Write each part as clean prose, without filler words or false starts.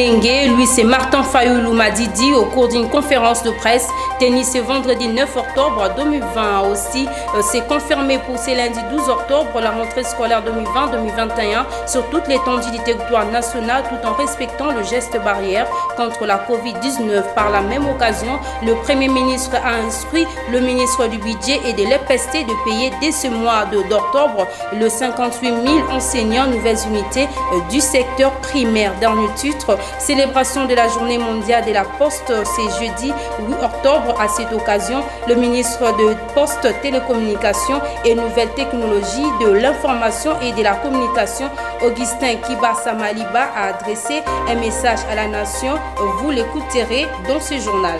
Mounengue, lui c'est Martin Fayoulou Madidi au cours d'une conférence de presse tenue ce vendredi 9 octobre 2020. Aussi, c'est confirmé pour ce lundi 12 octobre la rentrée scolaire 2020-2021 sur toute l'étendue du territoire national tout en respectant le geste barrière contre la Covid-19. Par la même occasion, le Premier ministre a instruit le ministre du Budget et de l'EPST de payer dès ce mois d'octobre le 58 000 enseignants nouvelles unités du secteur primaire. Dernier titre, célébration de la journée mondiale de la Poste, c'est jeudi 8 octobre. À cette occasion, le ministre de Poste, Télécommunications et Nouvelles Technologies de l'Information et de la Communication, Augustin Kibasa Maliba, a adressé un message à la nation. Vous l'écouterez dans ce journal.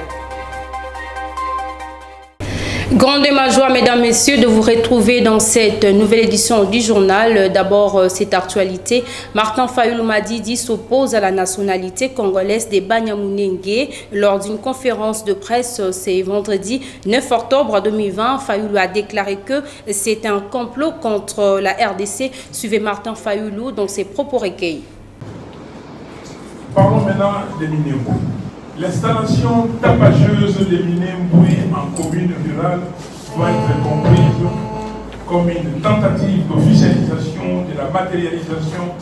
Grande joie, mesdames, messieurs, de vous retrouver dans cette nouvelle édition du journal. D'abord, cette actualité. Martin Fayoulou Madidi s'oppose à la nationalité congolaise des Banyamounengue. Lors d'une conférence de presse, c'est vendredi 9 octobre 2020, Fayoulou a déclaré que c'est un complot contre la RDC. Suivez Martin Fayoulou dans ses propos recueillis. Parlons maintenant des Minembou. L'installation tapageuse des Minembou en commune rurale doit être comprise comme une tentative d'officialisation de la matérialisation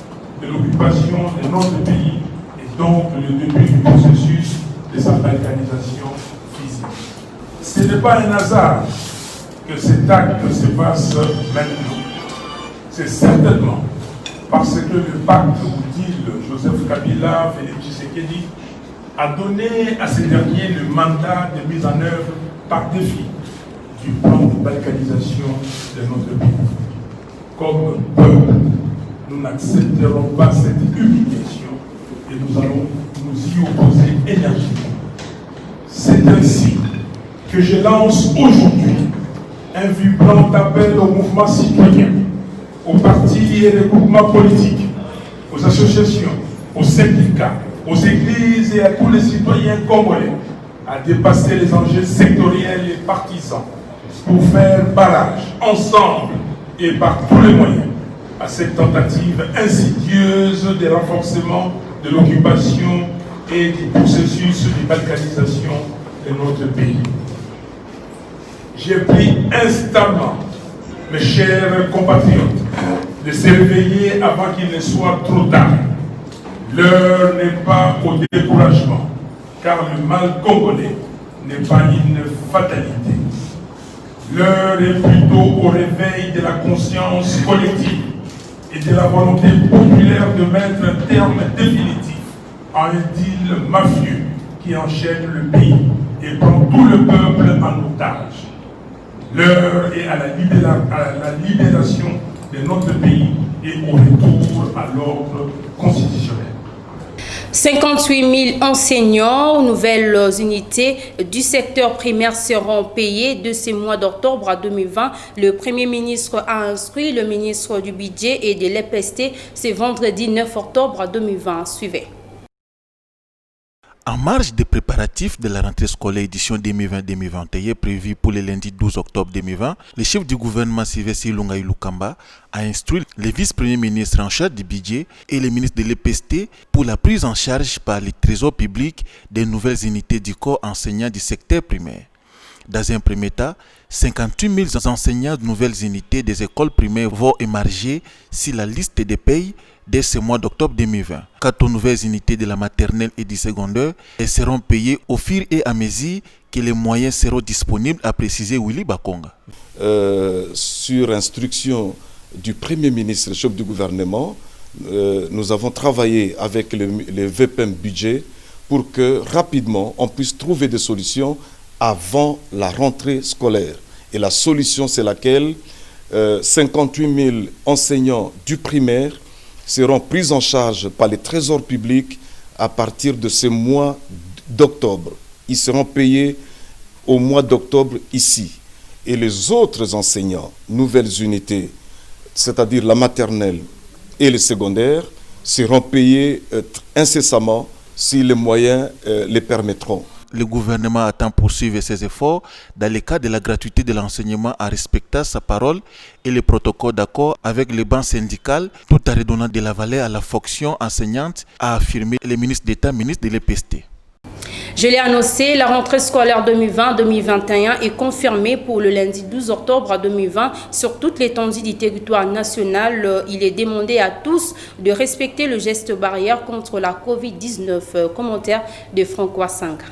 de l'occupation de notre pays et donc le début du processus de sa balkanisation physique. Ce n'est pas un hasard que cet acte se passe maintenant. C'est certainement parce que le pacte Oudil, Joseph Kabila, Félix Tshisekedi, a donné à ces derniers le mandat de mise en œuvre par défi du plan de balkanisation de notre pays. Comme peuple, nous n'accepterons pas cette humiliation et nous allons nous y opposer énergiquement. C'est ainsi que je lance aujourd'hui un vibrant appel au mouvement citoyen, aux partis et regroupements politiques, aux associations, aux syndicats, aux églises et à tous les citoyens congolais à dépasser les enjeux sectoriels et partisans pour faire barrage ensemble et par tous les moyens à cette tentative insidieuse de renforcement de l'occupation et du processus de balkanisation de notre pays. J'ai pris instamment, mes chers compatriotes, de se réveiller avant qu'il ne soit trop tard. L'heure n'est pas au découragement, car le mal congolais n'est pas une fatalité. L'heure est plutôt au réveil de la conscience collective et de la volonté populaire de mettre un terme définitif à un deal mafieux qui enchaîne le pays et prend tout le peuple en otage. L'heure est à la libération de notre pays et au retour à l'ordre constitutionnel. 58 000 enseignants aux nouvelles unités du secteur primaire seront payés de ce mois d'octobre à 2020. Le Premier ministre a instruit le ministre du Budget et de l'EPST ce vendredi 9 octobre 2020. Suivez. En marge des préparatifs de la rentrée scolaire édition 2020-2021 prévue pour le lundi 12 octobre 2020, le chef du gouvernement Sylvestre Ilunga Ilukamba a instruit le vice-premier ministre en charge du budget et le ministre de l'EPST pour la prise en charge par le trésor public des nouvelles unités du corps enseignant du secteur primaire. Dans un premier temps, 58 000 enseignants de nouvelles unités des écoles primaires vont émerger sur la liste des payes dès ce mois d'octobre 2020. Quant aux nouvelles unités de la maternelle et du secondaire, elles seront payées au fur et à mesure que les moyens seront disponibles, a précisé Willy Bakonga. Sur instruction du Premier ministre, chef du gouvernement, nous avons travaillé avec le VPM budget pour que rapidement on puisse trouver des solutions avant la rentrée scolaire. Et la solution, c'est laquelle 58 000 enseignants du primaire seront pris en charge par les trésors publics à partir de ce mois d'octobre. Ils seront payés au mois d'octobre ici. Et les autres enseignants, nouvelles unités, c'est-à-dire la maternelle et le secondaire, seront payés incessamment si les moyens les permettront. Le gouvernement attend poursuivre ses efforts dans le cadre de la gratuité de l'enseignement en respectant sa parole et les protocoles d'accord avec les banques syndicales, tout en redonnant de la valeur à la fonction enseignante, a affirmé le ministre d'État, ministre de l'EPST. Je l'ai annoncé, la rentrée scolaire 2020-2021 est confirmée pour le lundi 12 octobre 2020 sur toute l'étendue du territoire national. Il est demandé à tous de respecter le geste barrière contre la COVID-19. Commentaire de Francois Sanga.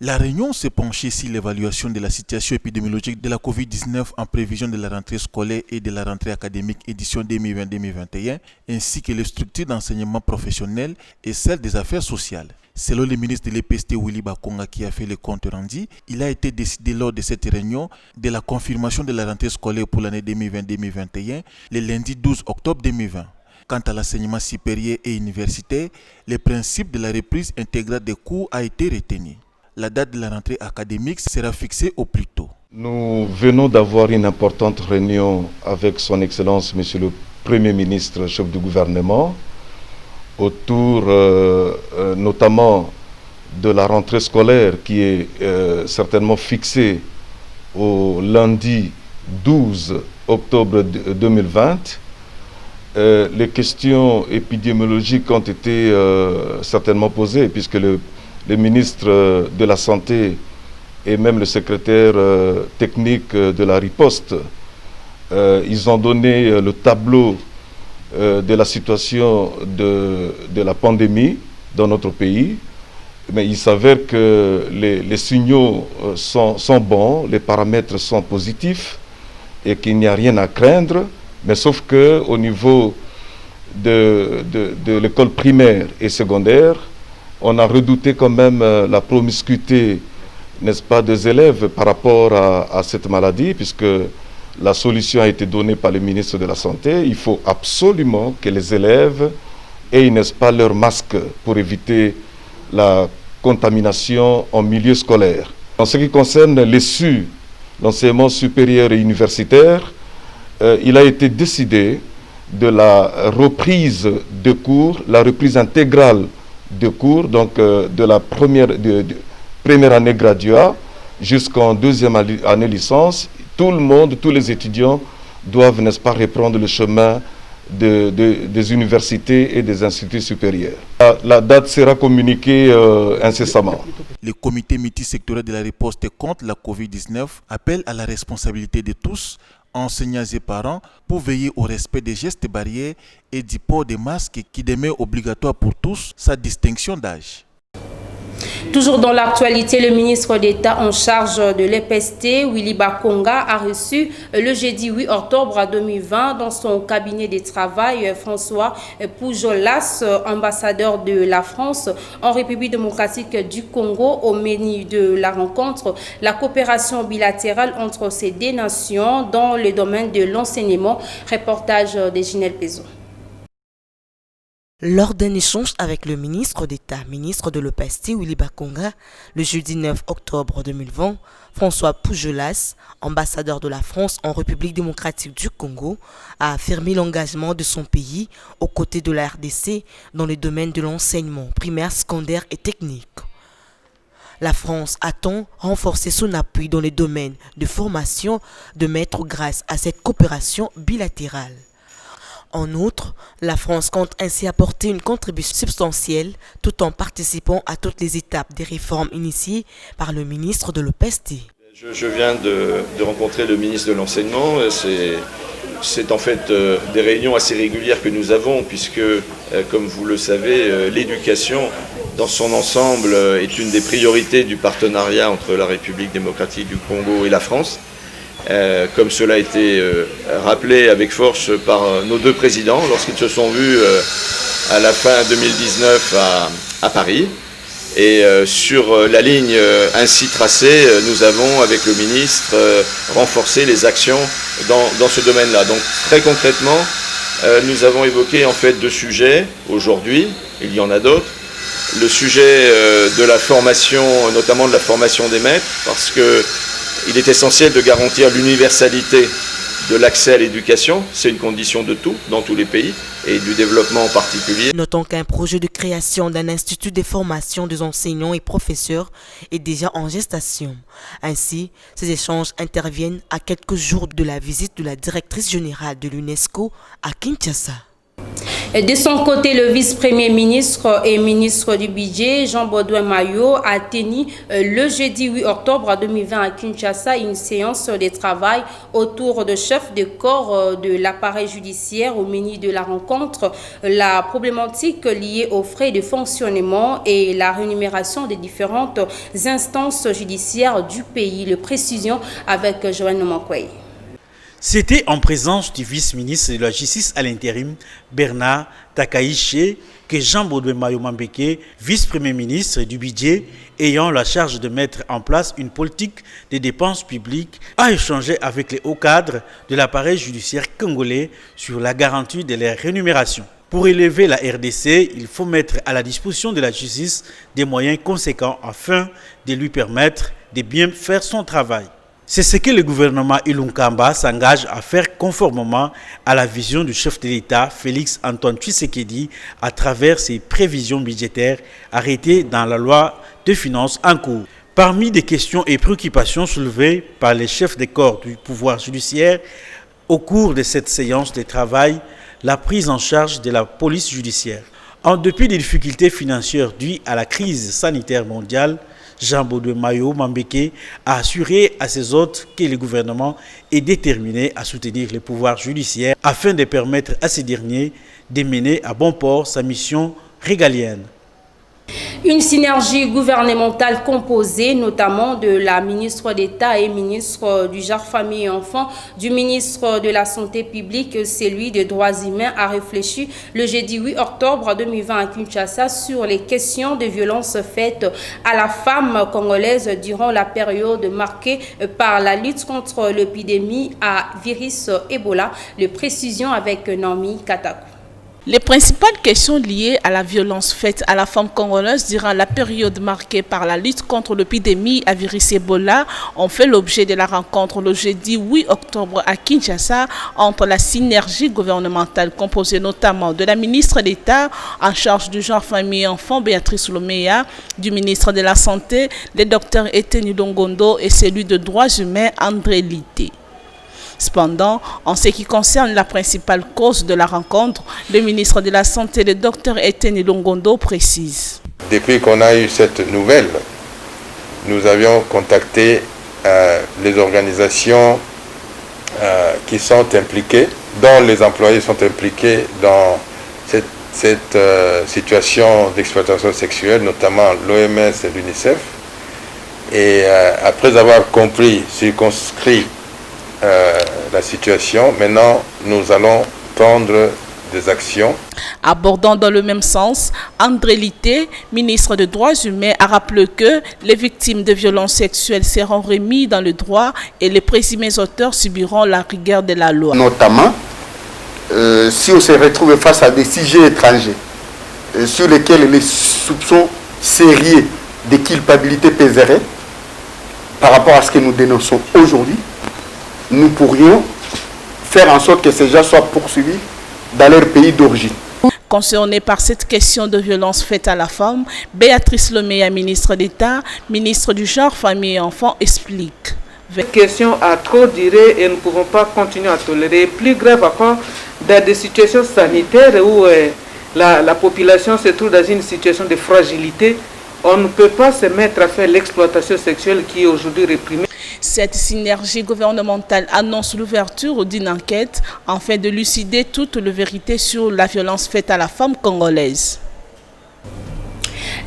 La réunion s'est penchée sur l'évaluation de la situation épidémiologique de la COVID-19 en prévision de la rentrée scolaire et de la rentrée académique édition 2020-2021, ainsi que les structures d'enseignement professionnel et celles des affaires sociales. Selon le ministre de l'EPST Willy Bakonga qui a fait le compte rendu, il a été décidé lors de cette réunion de la confirmation de la rentrée scolaire pour l'année 2020-2021 le lundi 12 octobre 2020. Quant à l'enseignement supérieur et universitaire, le principe de la reprise intégrale des cours a été retenu. La date de la rentrée académique sera fixée au plus tôt. Nous venons d'avoir une importante réunion avec son Excellence, Monsieur le Premier ministre, chef du gouvernement, autour notamment de la rentrée scolaire qui est certainement fixée au lundi 12 octobre 2020. Les questions épidémiologiques ont été certainement posées puisque le ministre de la Santé et même le secrétaire technique de la riposte, ils ont donné le tableau de la situation de la pandémie dans notre pays. Mais il s'avère que les signaux sont bons, les paramètres sont positifs et qu'il n'y a rien à craindre. Mais sauf qu'au niveau de l'école primaire et secondaire, on a redouté quand même la promiscuité, n'est-ce pas, des élèves par rapport à cette maladie, puisque la solution a été donnée par le ministre de la Santé. Il faut absolument que les élèves aient, n'est-ce pas, leur masque pour éviter la contamination en milieu scolaire. En ce qui concerne l'ESU, l'enseignement supérieur et universitaire, il a été décidé de la reprise de cours, la reprise intégrale de cours, donc de la première année graduat jusqu'en deuxième année licence. Tout le monde, tous les étudiants doivent, n'est-ce pas, reprendre le chemin des universités et des instituts supérieurs. La date sera communiquée incessamment. Le comité multisectoriel de la riposte contre la COVID-19 appelle à la responsabilité de tous, enseignants et parents, pour veiller au respect des gestes barrières et du port des masques qui demeure obligatoire pour tous, sans distinction d'âge. Toujours dans l'actualité, le ministre d'État en charge de l'EPST, Willy Bakonga, a reçu le jeudi 8 octobre 2020 dans son cabinet de travail François Pujolas, ambassadeur de la France en République démocratique du Congo. Au menu de la rencontre, la coopération bilatérale entre ces deux nations dans le domaine de l'enseignement. Reportage de Ginelle Pézon. Lors d'un échange avec le ministre d'État, ministre de l'EPST, Willy Bakonga, le jeudi 9 octobre 2020, François Pujolas, ambassadeur de la France en République démocratique du Congo, a affirmé l'engagement de son pays aux côtés de la RDC dans le domaine de l'enseignement primaire, secondaire et technique. La France attend renforcer son appui dans les domaines de formation de maîtres grâce à cette coopération bilatérale. En outre, la France compte ainsi apporter une contribution substantielle tout en participant à toutes les étapes des réformes initiées par le ministre de l'EPST. Je viens de rencontrer le ministre de l'Enseignement. C'est en fait des réunions assez régulières que nous avons puisque, comme vous le savez, l'éducation dans son ensemble est une des priorités du partenariat entre la République démocratique du Congo et la France. Comme cela a été rappelé avec force par nos deux présidents lorsqu'ils se sont vus à la fin 2019 à Paris. Et sur la ligne ainsi tracée, nous avons avec le ministre renforcé les actions dans ce domaine-là. Donc très concrètement, nous avons évoqué en fait deux sujets aujourd'hui, il y en a d'autres. Le sujet de la formation, notamment de la formation des maîtres, parce que il est essentiel de garantir l'universalité de l'accès à l'éducation. C'est une condition de tout, dans tous les pays, et du développement en particulier. Notons qu'un projet de création d'un institut de formation des enseignants et professeurs est déjà en gestation. Ainsi, ces échanges interviennent à quelques jours de la visite de la directrice générale de l'UNESCO à Kinshasa. De son côté, le vice-premier ministre et ministre du budget, Jean-Baudouin Mayo, a tenu le jeudi 8 octobre 2020 à Kinshasa une séance de travail autour de chefs de corps de l'appareil judiciaire. Au menu de la rencontre, la problématique liée aux frais de fonctionnement et la rémunération des différentes instances judiciaires du pays. Le précision avec Joanne Mankwei. C'était en présence du vice-ministre de la Justice à l'intérim, Bernard Takaïché, que Jean-Baudouin Mayo Mambeke, vice-premier ministre du budget, ayant la charge de mettre en place une politique de dépenses publiques, a échangé avec les hauts cadres de l'appareil judiciaire congolais sur la garantie de leur rémunération. Pour élever la RDC, il faut mettre à la disposition de la justice des moyens conséquents afin de lui permettre de bien faire son travail. C'est ce que le gouvernement Ilunkamba s'engage à faire conformément à la vision du chef de l'État, Félix Antoine Tshisekedi, à travers ses prévisions budgétaires arrêtées dans la loi de finances en cours. Parmi des questions et préoccupations soulevées par les chefs des corps du pouvoir judiciaire au cours de cette séance de travail, la prise en charge de la police judiciaire. En dépit des difficultés financières dues à la crise sanitaire mondiale, Jean-Baudouin Mayo Mambeke a assuré à ses hôtes que le gouvernement est déterminé à soutenir les pouvoirs judiciaires afin de permettre à ces derniers de mener à bon port sa mission régalienne. Une synergie gouvernementale composée notamment de la ministre d'État et ministre du Genre, Famille et Enfants, du ministre de la Santé publique, celui des Droits humains, a réfléchi le jeudi 8 octobre 2020 à Kinshasa sur les questions de violences faites à la femme congolaise durant la période marquée par la lutte contre l'épidémie à virus Ebola. Les précisions avec Naomi Katakou. Les principales questions liées à la violence faite à la femme congolaise durant la période marquée par la lutte contre l'épidémie à virus Ebola ont fait l'objet de la rencontre le jeudi 8 octobre à Kinshasa entre la synergie gouvernementale composée notamment de la ministre d'État en charge du genre, famille et enfants, Béatrice Loméa, du ministre de la Santé, le docteur Etienne Longondo et celui de droits humains, André Lité. Cependant, en ce qui concerne la principale cause de la rencontre, le ministre de la Santé, le docteur Etienne Longondo, précise. Depuis qu'on a eu cette nouvelle, nous avions contacté les organisations qui sont impliquées, dont les employés sont impliqués dans cette situation d'exploitation sexuelle, notamment l'OMS et l'UNICEF. Et après avoir compris, circonscrit la situation, maintenant nous allons prendre des actions. Abordant dans le même sens, André Lité, ministre des Droits humains, a rappelé que les victimes de violences sexuelles seront remises dans le droit et les présumés auteurs subiront la rigueur de la loi. Notamment, si on se retrouve face à des sujets étrangers sur lesquels les soupçons sérieux de culpabilité pèseraient par rapport à ce que nous dénonçons aujourd'hui, nous pourrions faire en sorte que ces gens soient poursuivis dans leur pays d'origine. Concernée par cette question de violence faite à la femme, Béatrice Loméa, ministre d'État, ministre du Genre, Famille et Enfants, explique. Cette question a trop duré et nous ne pouvons pas continuer à tolérer. Plus grave encore, dans des situations sanitaires où la population se trouve dans une situation de fragilité, on ne peut pas se mettre à faire l'exploitation sexuelle qui est aujourd'hui réprimée. Cette synergie gouvernementale annonce l'ouverture d'une enquête afin de lucider toute la vérité sur la violence faite à la femme congolaise.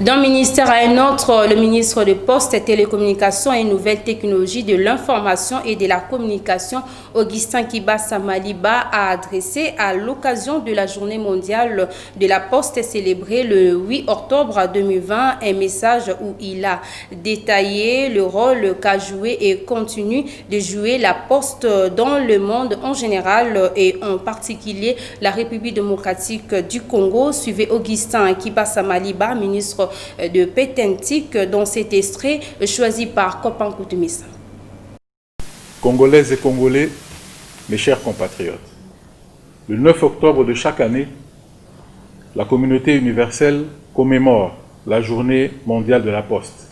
D'un ministère à un autre, le ministre des Postes et Télécommunications et Nouvelles Technologies de l'Information et de la Communication, Augustin Kibasa Maliba, a adressé à l'occasion de la Journée mondiale de la Poste célébrée le 8 octobre 2020 un message où il a détaillé le rôle qu'a joué et continue de jouer la Poste dans le monde en général et en particulier la République démocratique du Congo. Suivez Augustin Kibasa Maliba, ministre de Pétentique, dans cet extrait choisi par Copan Koutoumissa. Congolaises et Congolais, mes chers compatriotes, le 9 octobre de chaque année, la communauté universelle commémore la Journée mondiale de la Poste.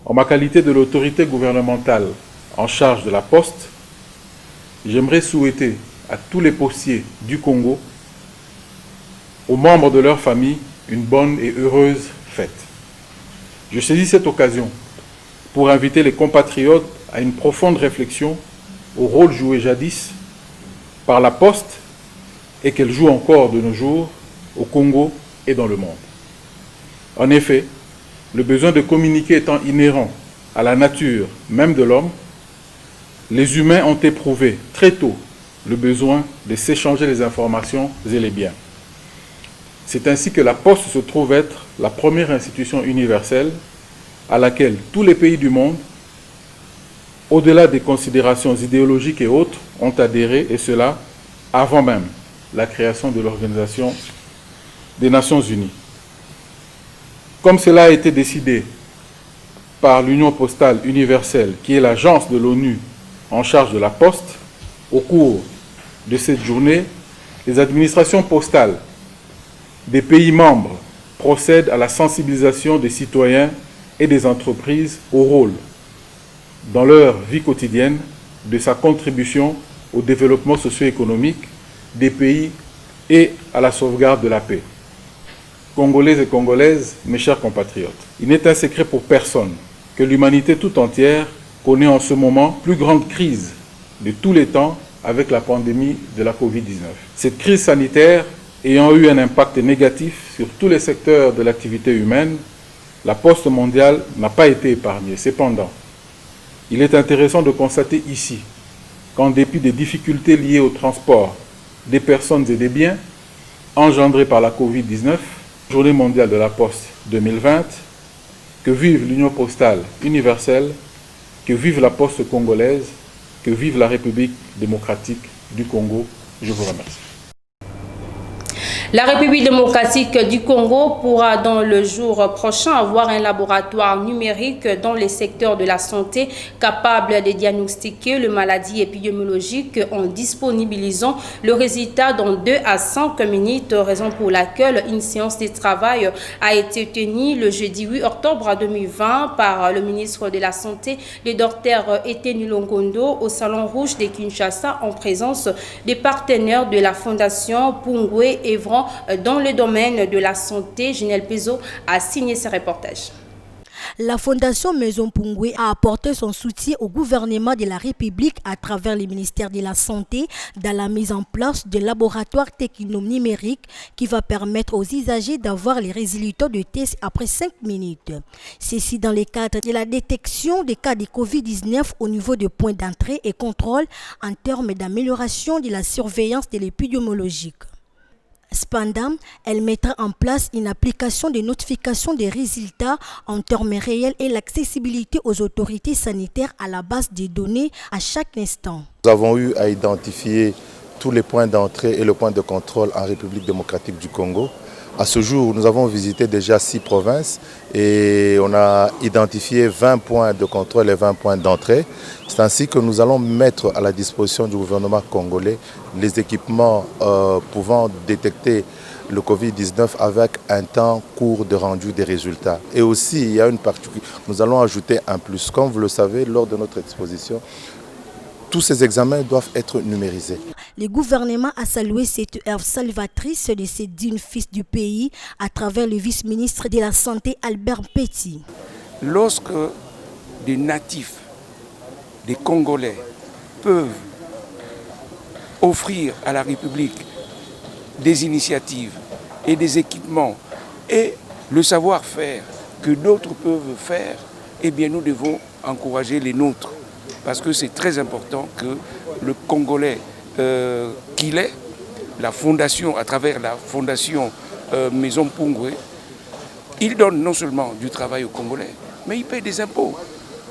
En ma qualité de l'autorité gouvernementale en charge de la Poste, j'aimerais souhaiter à tous les postiers du Congo, aux membres de leur famille, une bonne et heureuse fête. Je saisis cette occasion pour inviter les compatriotes à une profonde réflexion au rôle joué jadis par la Poste et qu'elle joue encore de nos jours au Congo et dans le monde. En effet, le besoin de communiquer étant inhérent à la nature même de l'homme, les humains ont éprouvé très tôt le besoin de s'échanger les informations et les biens. C'est ainsi que la Poste se trouve être la première institution universelle à laquelle tous les pays du monde, au-delà des considérations idéologiques et autres, ont adhéré, et cela avant même la création de l'Organisation des Nations Unies. Comme cela a été décidé par l'Union postale universelle, qui est l'agence de l'ONU en charge de la Poste, au cours de cette journée, les administrations postales des pays membres procèdent à la sensibilisation des citoyens et des entreprises au rôle, dans leur vie quotidienne, de sa contribution au développement socio-économique des pays et à la sauvegarde de la paix. Congolais et Congolaises, mes chers compatriotes, il n'est un secret pour personne que l'humanité tout entière connaît en ce moment la plus grande crise de tous les temps avec la pandémie de la Covid-19. Cette crise sanitaire ayant eu un impact négatif sur tous les secteurs de l'activité humaine, la Poste mondiale n'a pas été épargnée. Cependant, il est intéressant de constater ici qu'en dépit des difficultés liées au transport des personnes et des biens engendrées par la Covid-19, Journée mondiale de la Poste 2020, que vive l'Union postale universelle, que vive la Poste congolaise, que vive la République démocratique du Congo. Je vous remercie. La République démocratique du Congo pourra dans le jour prochain avoir un laboratoire numérique dans les secteurs de la santé capable de diagnostiquer les maladies épidémiologiques en disponibilisant le résultat dans 2 à 5 minutes, raison pour laquelle une séance de travail a été tenue le jeudi 8 octobre 2020 par le ministre de la Santé, le docteur Eteni Longondo, au Salon Rouge de Kinshasa en présence des partenaires de la Fondation Pungwe Evran dans le domaine de la santé. Ginelle Pezo a signé ce reportage. La Fondation Maison Pungwe a apporté son soutien au gouvernement de la République à travers le ministère de la Santé dans la mise en place de laboratoires techno-numériques qui va permettre aux usagers d'avoir les résultats de tests après 5 minutes. Ceci dans le cadre de la détection des cas de Covid-19 au niveau des points d'entrée et contrôle en termes d'amélioration de la surveillance de l'épidémiologie. Cependant, elle mettra en place une application de notification des résultats en termes réels et l'accessibilité aux autorités sanitaires à la base des données à chaque instant. Nous avons eu à identifier tous les points d'entrée et le point de contrôle en République démocratique du Congo. À ce jour, nous avons visité déjà 6 provinces et on a identifié 20 points de contrôle et 20 points d'entrée. C'est ainsi que nous allons mettre à la disposition du gouvernement congolais les équipements pouvant détecter le Covid-19 avec un temps court de rendu des résultats. Et aussi, il y a une particularité, nous allons ajouter un plus. Comme vous le savez, lors de notre exposition, tous ces examens doivent être numérisés. Le gouvernement a salué cette œuvre salvatrice de ces dignes fils du pays à travers le vice-ministre de la Santé Albert Petit. Lorsque des natifs, des Congolais peuvent offrir à la République des initiatives et des équipements et le savoir-faire que d'autres peuvent faire, eh bien nous devons encourager les nôtres. Parce que c'est très important que le Congolais qu'il est, la fondation, à travers la fondation Maison Pungwe, il donne non seulement du travail aux Congolais, mais il paye des impôts.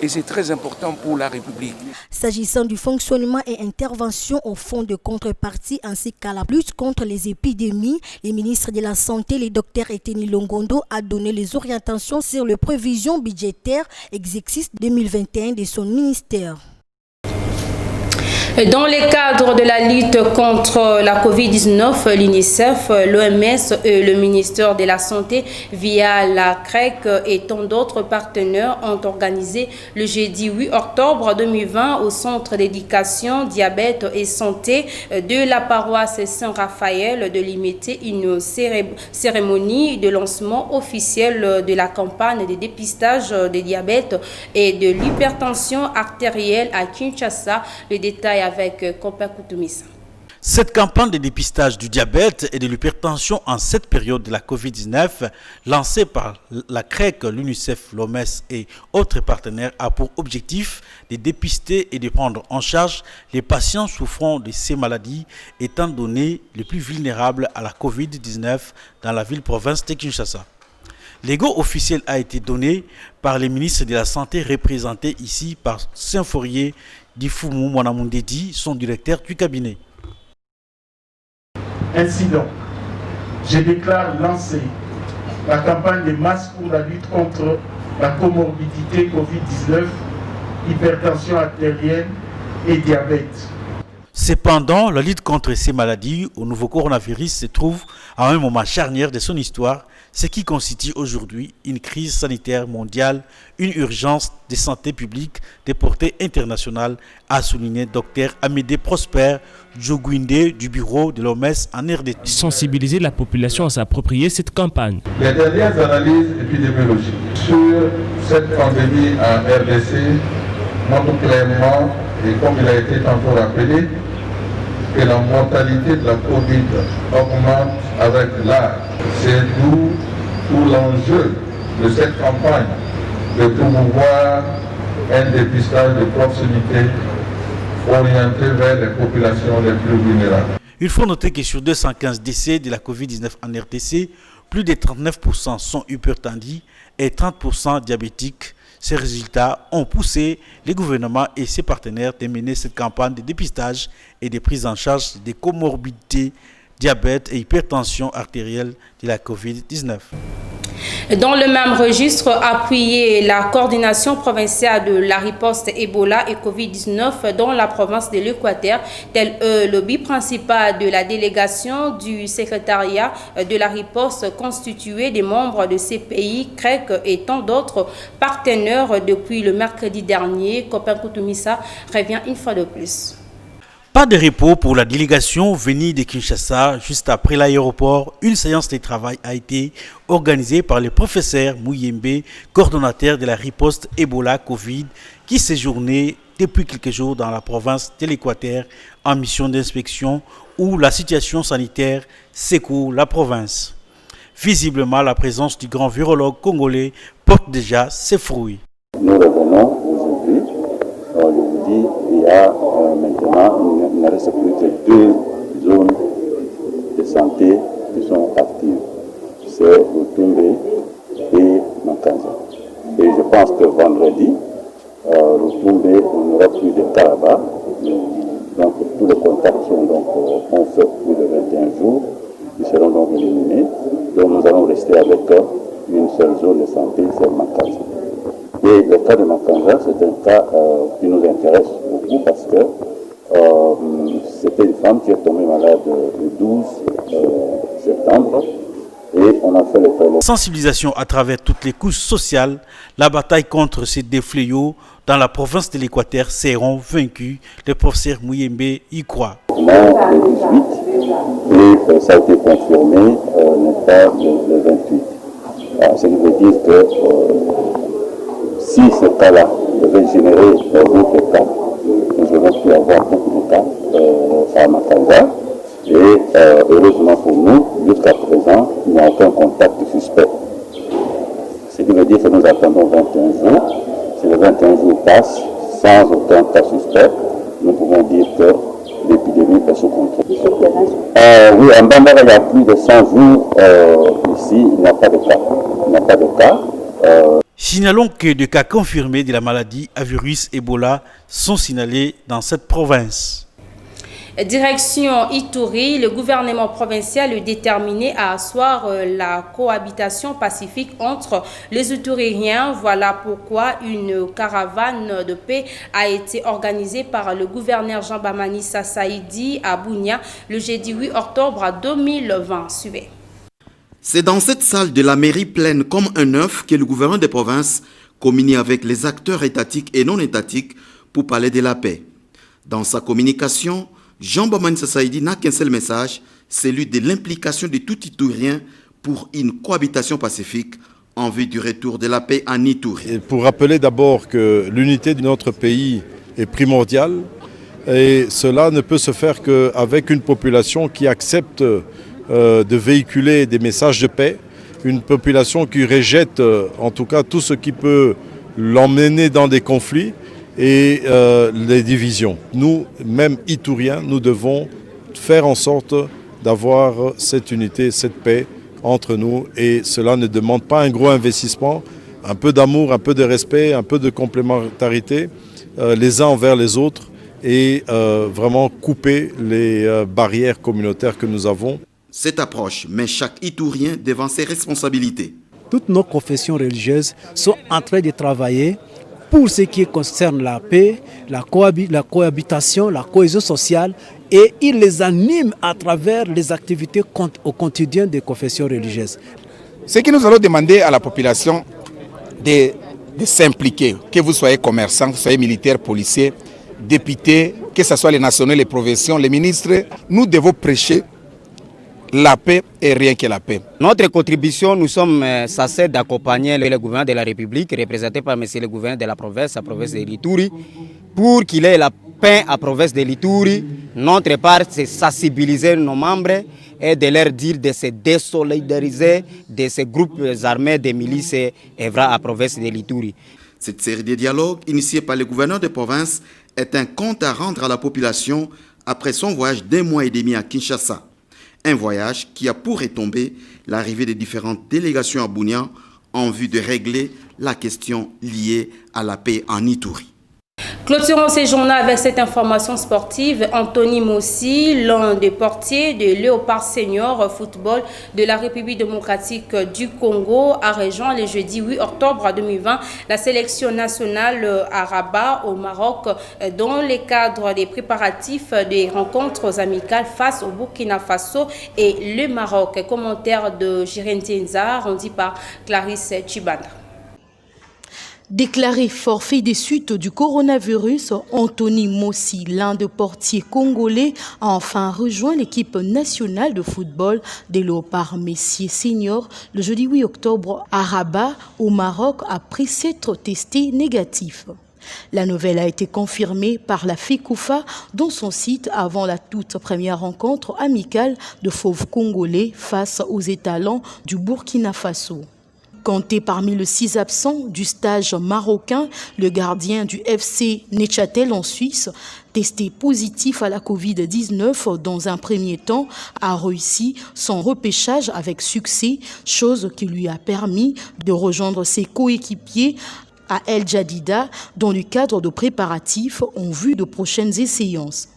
Et c'est très important pour la République. S'agissant du fonctionnement et intervention au fonds de contrepartie ainsi qu'à la lutte contre les épidémies, le ministre de la Santé, le docteur Eteni Longondo, a donné les orientations sur les prévisions budgétaires exercice 2021 de son ministère. Dans le cadre de la lutte contre la Covid-19, l'UNICEF, l'OMS et le ministère de la Santé, via la CREC et tant d'autres partenaires, ont organisé le jeudi 8 octobre 2020 au Centre d'éducation, diabète et santé de la paroisse Saint-Raphaël de Limité une cérémonie de lancement officiel de la campagne de dépistage de diabète et de l'hypertension artérielle à Kinshasa. Le détail avec Copa Koutoumissa. Cette campagne de dépistage du diabète et de l'hypertension en cette période de la Covid-19, lancée par la CREC, l'UNICEF, l'OMS et autres partenaires, a pour objectif de dépister et de prendre en charge les patients souffrant de ces maladies, étant donné les plus vulnérables à la Covid-19 dans la ville-province de Kinshasa. L'ego officiel a été donné par les ministres de la Santé représentés ici par Saint-Fourier Difoumou Mwanamundedi, son directeur du cabinet. Ainsi donc, je déclare lancer la campagne de masse pour la lutte contre la comorbidité Covid-19, hypertension artérielle et diabète. Cependant, la lutte contre ces maladies au nouveau coronavirus se trouve à un moment charnière de son histoire, ce qui constitue aujourd'hui une crise sanitaire mondiale, une urgence de santé publique de portée internationale, a souligné Dr Amédée Prosper Djogouinde du bureau de l'OMS en RDC. Sensibiliser la population à s'approprier cette campagne. Les dernières analyses épidémiologiques sur cette pandémie en RDC montrent clairement, et comme il a été tantôt rappelé, que la mortalité de la Covid augmente avec l'âge. C'est d'où tout l'enjeu de cette campagne de promouvoir un dépistage de proximité orienté vers les populations les plus vulnérables. Il faut noter que sur 215 décès de la Covid-19 en RDC, plus de 39% sont hypertendus et 30% diabétiques. Ces résultats ont poussé les gouvernements et ses partenaires à mener cette campagne de dépistage et de prise en charge des comorbidités, diabète et hypertension artérielle de la Covid-19. Dans le même registre, appuyer la coordination provinciale de la riposte Ebola et Covid-19 dans la province de l'Équateur, tel le but principal de la délégation du secrétariat de la riposte constitué des membres de ces pays, CREC et tant d'autres partenaires depuis le mercredi dernier. Copain Koutoumissa revient une fois de plus. Pas de repos pour la délégation venue de Kinshasa. Juste après l'aéroport, une séance de travail a été organisée par le professeur Mouyembe, coordonnateur de la riposte Ebola-Covid, qui séjournait depuis quelques jours dans la province de l'Équateur en mission d'inspection où la situation sanitaire secoue la province. Visiblement, la présence du grand virologue congolais porte déjà ses fruits. Nous revenons aujourd'hui, je vous dis, il y a maintenant, il ne reste plus que 2 zones de santé qui sont actives. C'est Rutumbe et Makanza. Et je pense que vendredi, Rutumbe, on n'aura plus de cas là-bas. Donc tous les contacts sont on fait plus de 21 jours. Ils seront donc éliminés. Donc nous allons rester avec une seule zone de santé, c'est Makanza. Et le cas de Makanza, c'est un cas qui nous intéresse beaucoup parce que c'était une femme qui est tombée malade le 12 septembre et on a fait le prélèvement. Sensibilisation à travers toutes les couches sociales, la bataille contre ces deux fléaux dans la province de l'Équateur seront vaincus. Le professeur Mouyembe y croit. Le 18 et ça a été confirmé n'est pas le 28. Ce qui veut dire que si ce cas-là devait générer d'autres cas, nous avons pu avoir beaucoup de cas à Makanza et heureusement pour nous, jusqu'à présent, il n'y a aucun contact suspect. Ce qui veut dire que nous attendons 21 jours. Si les 21 jours passent sans aucun cas suspect, nous pouvons dire que l'épidémie est sous contrôle. Oui, en Bambara, il y a plus de 100 jours ici, il n'y a pas de cas. Il n'y a pas de cas. Signalons que des cas confirmés de la maladie à virus Ebola sont signalés dans cette province. Direction Ituri, le gouvernement provincial est déterminé à asseoir la cohabitation pacifique entre les Ituriens. Voilà pourquoi une caravane de paix a été organisée par le gouverneur Jean-Baptiste Saïdi à Bunia le jeudi 8 octobre 2020. Suivez. C'est dans cette salle de la mairie pleine comme un œuf que le gouverneur des provinces communie avec les acteurs étatiques et non étatiques pour parler de la paix. Dans sa communication, Jean-Baptiste Saïdi n'a qu'un seul message, celui de l'implication de tout Iturien pour une cohabitation pacifique en vue du retour de la paix en Ituri. Et pour rappeler d'abord que l'unité de notre pays est primordiale et cela ne peut se faire qu'avec une population qui accepte de véhiculer des messages de paix, une population qui rejette en tout cas tout ce qui peut l'emmener dans des conflits et les divisions. Nous, même Ituriens, nous devons faire en sorte d'avoir cette unité, cette paix entre nous et cela ne demande pas un gros investissement, un peu d'amour, un peu de respect, un peu de complémentarité les uns envers les autres et vraiment couper les barrières communautaires que nous avons. Cette approche met chaque Iturien devant ses responsabilités. Toutes nos confessions religieuses sont en train de travailler pour ce qui concerne la paix, la cohabitation, la cohésion sociale et ils les animent à travers les activités au quotidien des confessions religieuses. Ce que nous allons demander à la population de s'impliquer, que vous soyez commerçants, que vous soyez militaires, policiers, députés, que ce soit les nationaux, les provinciaux, les ministres, nous devons prêcher la paix et rien que la paix. Notre contribution, nous sommes censés d'accompagner le gouvernement de la République, représenté par M. le gouverneur de la province de l'Ituri, pour qu'il ait la paix à la province de l'Ituri. Notre part, c'est sensibiliser nos membres et de leur dire de se désolidariser de ces groupes armés de milices œuvrant à la province de l'Ituri. Cette série de dialogues initiée par le gouverneur de province est un compte à rendre à la population après son voyage d'1 mois et demi à Kinshasa. Un voyage qui a pour retombée l'arrivée des différentes délégations à Bunia en vue de régler la question liée à la paix en Ituri. Clôturons ces journaux avec cette information sportive. Anthony Mossi, l'un des portiers de Léopard Senior Football de la République démocratique du Congo, a rejoint le jeudi 8 octobre 2020 la sélection nationale à Rabat au Maroc dans le cadre des préparatifs des rencontres amicales face au Burkina Faso et le Maroc. Commentaire de Jiren Tienza rendu par Clarisse Chibanda. Déclaré forfait des suites du coronavirus, Anthony Mossi, l'un des portiers congolais, a enfin rejoint l'équipe nationale de football des Léopards Messier Senior le jeudi 8 octobre à Rabat, au Maroc, après s'être testé négatif. La nouvelle a été confirmée par la FECOFA dans son site avant la toute première rencontre amicale de fauves congolais face aux étalons du Burkina Faso. Compté parmi les 6 absents du stage marocain, le gardien du FC Neuchâtel en Suisse, testé positif à la Covid-19 dans un premier temps, a réussi son repêchage avec succès, chose qui lui a permis de rejoindre ses coéquipiers à El Jadida dans le cadre de préparatifs en vue de prochaines séances.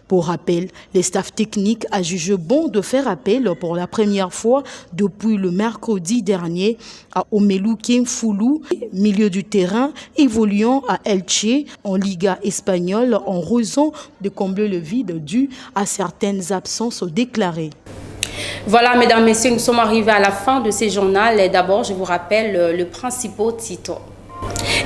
Pour rappel, les staffs techniques a jugé bon de faire appel pour la première fois depuis le mercredi dernier à Omelu Kenfoulou, milieu du terrain, évoluant à Elche en Liga espagnole en raison de combler le vide dû à certaines absences déclarées. Voilà, mesdames, messieurs, nous sommes arrivés à la fin de ces journaux. D'abord, je vous rappelle le principal titre.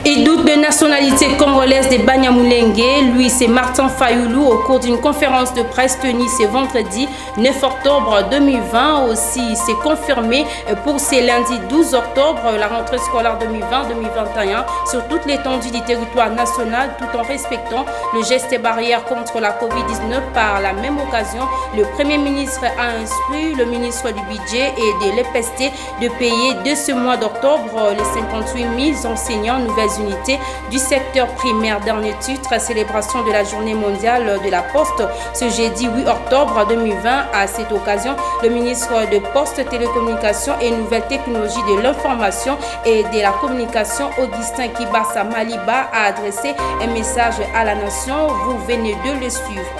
Et doute de nationalité congolaise de Banyamulenge, lui c'est Martin Fayoulou au cours d'une conférence de presse tenue ce vendredi 9 octobre 2020. Aussi, c'est confirmé pour ce lundi 12 octobre la rentrée scolaire 2020-2021 sur toute l'étendue du territoire national tout en respectant le geste barrière contre la Covid-19. Par la même occasion, le Premier ministre a instruit le ministre du Budget et de l'EPST de payer dès ce mois d'octobre les 58 000 enseignants nouvelles unités du secteur primaire. Dernier titre, célébration de la journée mondiale de la Poste ce jeudi 8 octobre 2020. À cette occasion, le ministre de Poste, Télécommunications et Nouvelles Technologies de l'Information et de la Communication, Augustin Kibasa Maliba, a adressé un message à la nation. Vous venez de le suivre.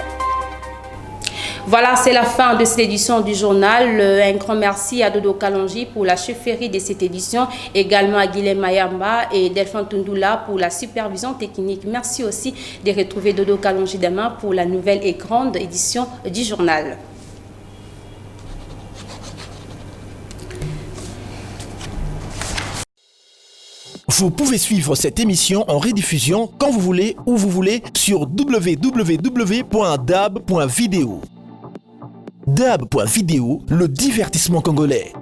Voilà, c'est la fin de cette édition du journal. Un grand merci à Dodo Kalonji pour la chefferie de cette édition, également à Guilhem Mayamba et Delphine Tundula pour la supervision technique. Merci aussi de retrouver Dodo Kalonji demain pour la nouvelle et grande édition du journal. Vous pouvez suivre cette émission en rediffusion quand vous voulez, où vous voulez, sur www.dab.video. Dab.video, le divertissement congolais.